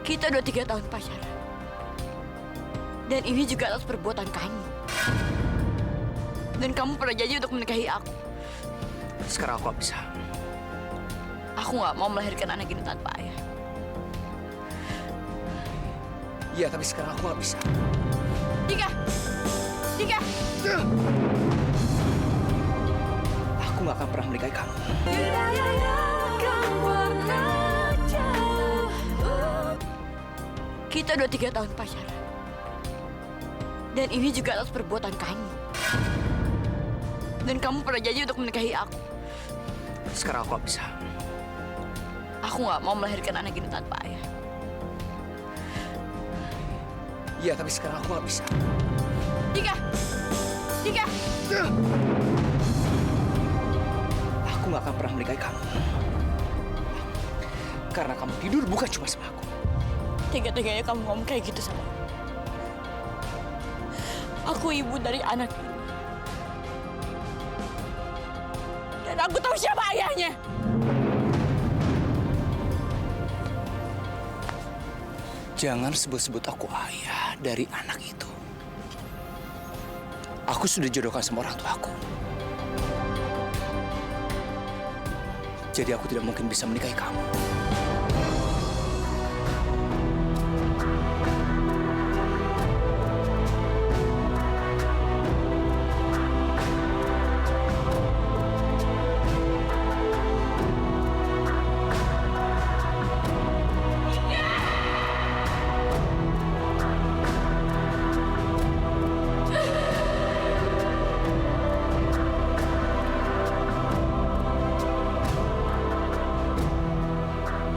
Kita udah 3 tahun pacaran. Dan ini juga atas perbuatan kamu. Dan kamu pernah janji untuk menikahi aku. Sekarang aku gak bisa. Aku gak mau melahirkan anak ini tanpa ayah. Iya, tapi sekarang aku gak bisa. Dika! Dika! Aku gak akan pernah menikahi kamu. Kita udah 3 tahun pacaran. Dan ini juga atas perbuatan kamu. Dan kamu pernah janji untuk menikahi aku. Sekarang aku gak bisa. Aku gak mau melahirkan anak ini tanpa ayah. Iya, tapi sekarang aku gak bisa. Dika! Dika! Aku gak akan pernah menikahi kamu. Karena kamu tidur bukan cuma sama aku. Tega-teganya kamu ngomong kayak gitu sama aku. Aku ibu dari anak ini. Dan aku tahu siapa ayahnya. Jangan sebut-sebut aku ayah dari anak itu. Aku sudah jodohkan sama orang tua aku. Jadi aku tidak mungkin bisa menikahi kamu.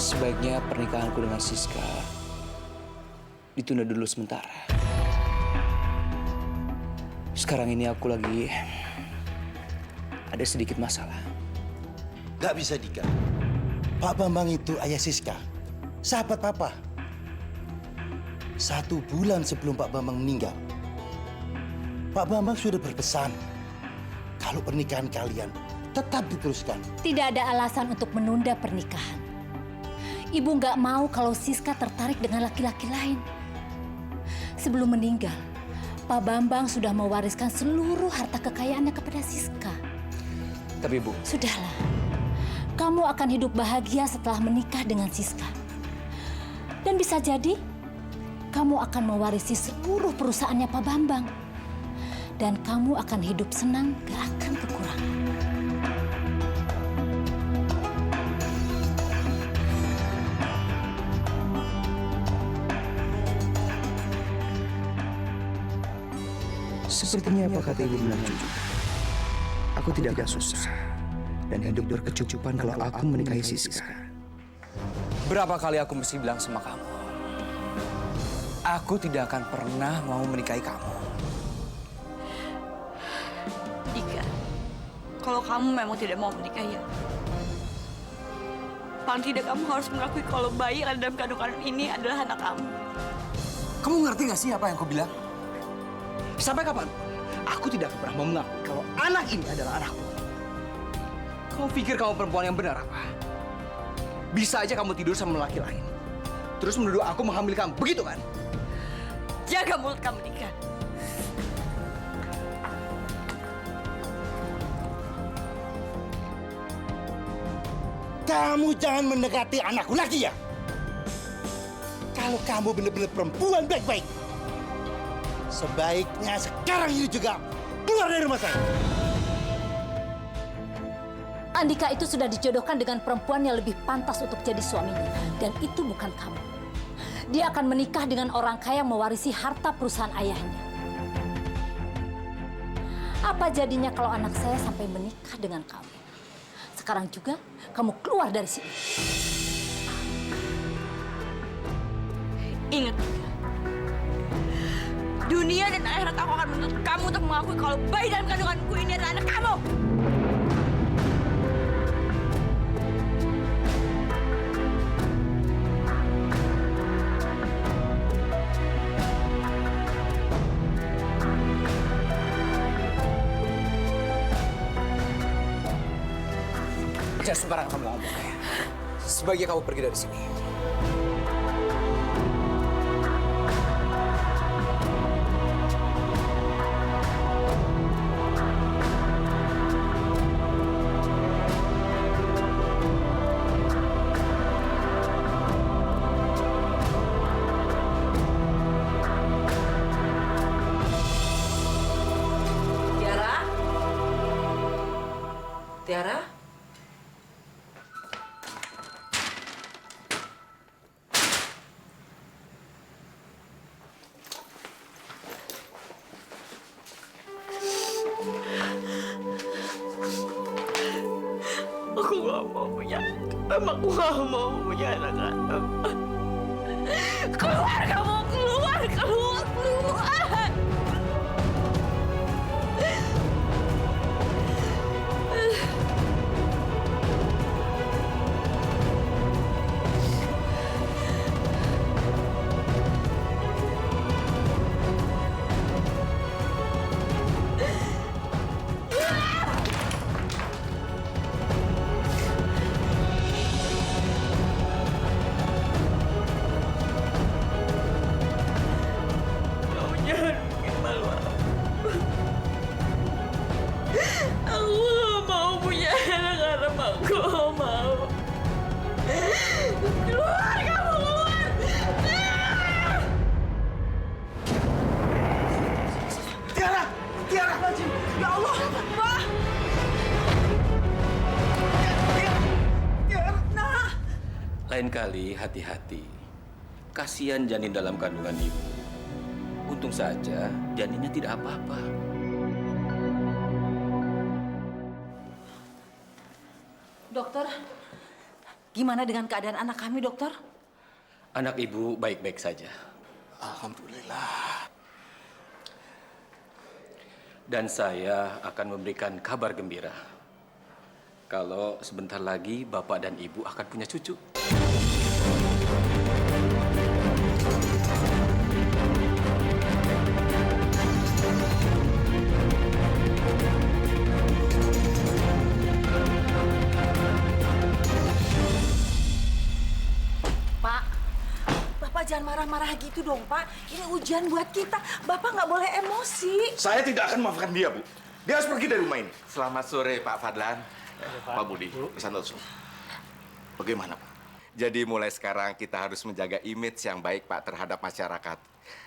Sebaiknya pernikahanku dengan Siska ditunda dulu sementara. Sekarang ini aku lagi ada sedikit masalah. Gak bisa, Dika. Pak Bambang itu ayah Siska, sahabat Papa. 1 bulan sebelum Pak Bambang meninggal, Pak Bambang sudah berpesan kalau pernikahan kalian tetap diteruskan. Tidak ada alasan untuk menunda pernikahan. Ibu nggak mau kalau Siska tertarik dengan laki-laki lain. Sebelum meninggal, Pak Bambang sudah mewariskan seluruh harta kekayaannya kepada Siska. Tapi Bu, Sudahlah, kamu akan hidup bahagia setelah menikah dengan Siska. Dan bisa jadi, kamu akan mewarisi seluruh perusahaannya Pak Bambang. Dan kamu akan hidup senang, gak akan kekurangan. sepertinya apa kata Ibu benar juga. Aku tidak akan susah dan hidup berkecukupan kalau aku menikahi Siska. Berapa kali aku mesti bilang sama kamu, aku tidak akan pernah mau menikahi kamu. Dika, kalau kamu memang tidak mau menikahi aku, paling tidak kamu harus mengakui kalau bayi yang ada dalam kandungan ini adalah anak kamu. Kamu ngerti gak sih apa yang aku bilang? Sampai kapan? Aku tidak akan pernah mau mengakui kalau anak ini adalah anakku. Kamu pikir kamu perempuan yang benar apa? Bisa aja kamu tidur sama laki lain, terus menuduh aku menghamili kamu, begitu kan? Jaga mulut kamu, Dika. Kamu jangan mendekati anakku lagi ya. Kalau kamu benar-benar perempuan baik-baik, sebaiknya sekarang ini juga keluar dari rumah saya. Andika itu sudah dijodohkan dengan perempuan yang lebih pantas untuk jadi suaminya. Dan itu bukan kamu. Dia akan menikah dengan orang kaya yang mewarisi harta perusahaan ayahnya. Apa jadinya kalau anak saya sampai menikah dengan kamu? Sekarang juga kamu keluar dari sini. Ingat, Dika. Dunia dan akhirat aku akan menuntut kamu untuk mengakui kalau bayi dalam kandunganku ini adalah anak kamu. Jangan sembarangan kamu ngomong ya. Sebaiknya kamu pergi dari sini. Tiara? Aku gak mau punya anak. Aku gak mau punya anak-anak. Keluar kamu, keluar, keluar, keluar. Kamu jangan bikin malu aku. Aku gak mau punya anak-anak. Aku gak mau. Keluar kamu, keluar. Tiara! Tiara! Ya Allah! Ma! Tiara! Nah! Lain kali hati-hati. Kasihan janin dalam kandungan ibu. Untung saja janinnya tidak apa-apa. Dokter, gimana dengan keadaan anak kami, dokter? Anak ibu baik-baik saja. Alhamdulillah. Dan saya akan memberikan kabar gembira. Kalau sebentar lagi bapak dan ibu akan punya cucu. Pak, Bapak jangan marah-marah gitu dong, Pak. Ini ujian buat kita. Bapak nggak boleh emosi. Saya tidak akan memaafkan dia, Bu. Dia harus pergi dari rumah ini. Selamat sore, Pak Fadlan. Pak Budi, Santoso. Bagaimana, Pak? jadi mulai sekarang kita harus menjaga image yang baik, Pak, terhadap masyarakat.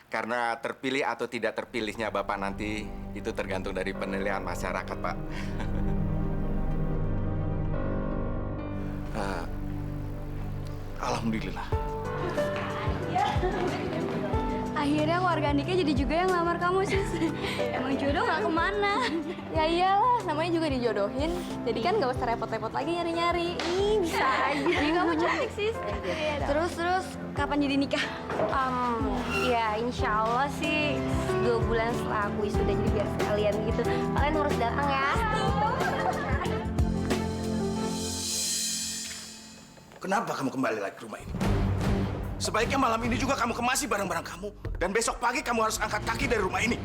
Karena terpilih atau tidak terpilihnya Bapak nanti, itu tergantung dari penilaian masyarakat, Pak. Alhamdulillah. Akhirnya keluarga Andika jadi juga yang lamar kamu, Sis. Emang jodoh nggak kemana. Ya iyalah, namanya juga dijodohin. Jadi kan nggak usah repot-repot lagi nyari-nyari. Ih, bisa aja. Jadi kamu cantik, Sis. Terus, kapan jadi nikah? Ya insya Allah sih 2 bulan setelah aku sudah jadi biar sekalian gitu. Kalian harus datang ya. Kenapa kamu kembali lagi ke rumah ini? Sebaiknya malam ini juga kamu kemasi barang-barang kamu. Dan besok pagi kamu harus angkat kaki dari rumah ini.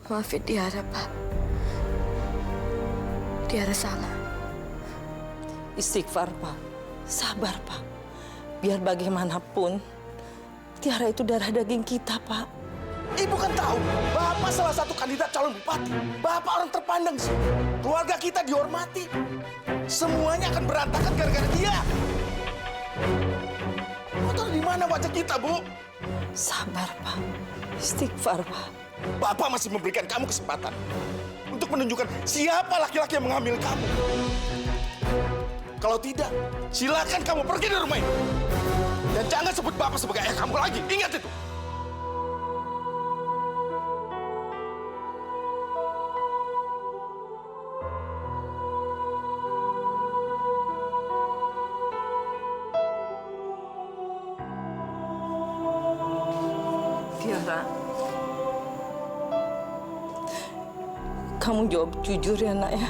Maafin Tiara, Pak. Tiara salah. Istighfar, Pak. Sabar, Pak. Biar bagaimanapun, Tiara itu darah daging kita, Pak. Ibu kan tahu, Bapak salah satu kandidat calon bupati. Bapak orang terpandang sih. Keluarga kita dihormati. Semuanya akan berantakan gara-gara dia. Kotor di mana wajah kita, Bu? Sabar, Pak. Istighfar, Pak. Bapak masih memberikan kamu kesempatan untuk menunjukkan siapa laki-laki yang mengambil kamu. Kalau tidak, silakan kamu pergi dari rumah ini. Dan jangan sebut Bapak sebagai ayah kamu lagi. Ingat itu. Tiara, kamu jawab jujur ya, nak ya.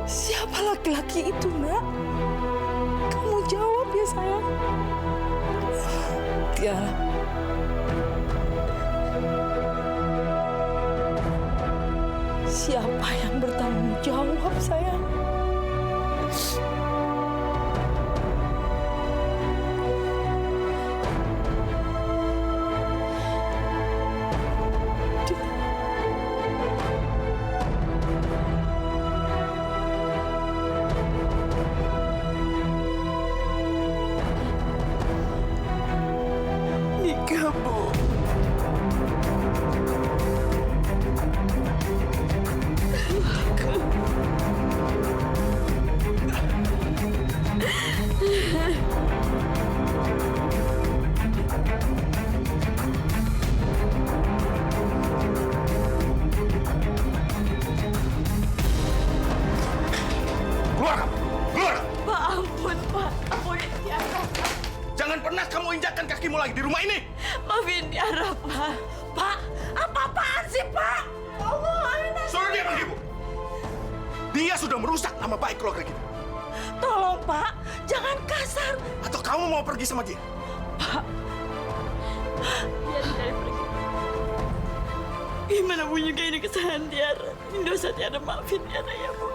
Siapa laki-laki itu, nak? Kamu jawab ya, sayang. Tiara. Siapa yang bertanggung jawab, sayang? Nikah, Bu. Jangan pernah kamu injakkan kakimu lagi di rumah ini. Maafin Tiara, Pak. Pak, apa-apaan sih, Pak? Suruh dia pergi, Bu. Dia sudah merusak nama baik keluarga kita. Tolong, Pak. Jangan kasar. Atau kamu mau pergi sama dia? Biar Tiara pergi. Gimana pun juga ini kesalahan Tiara. Ini dosa Tiara, maafin Tiara ya, Bu.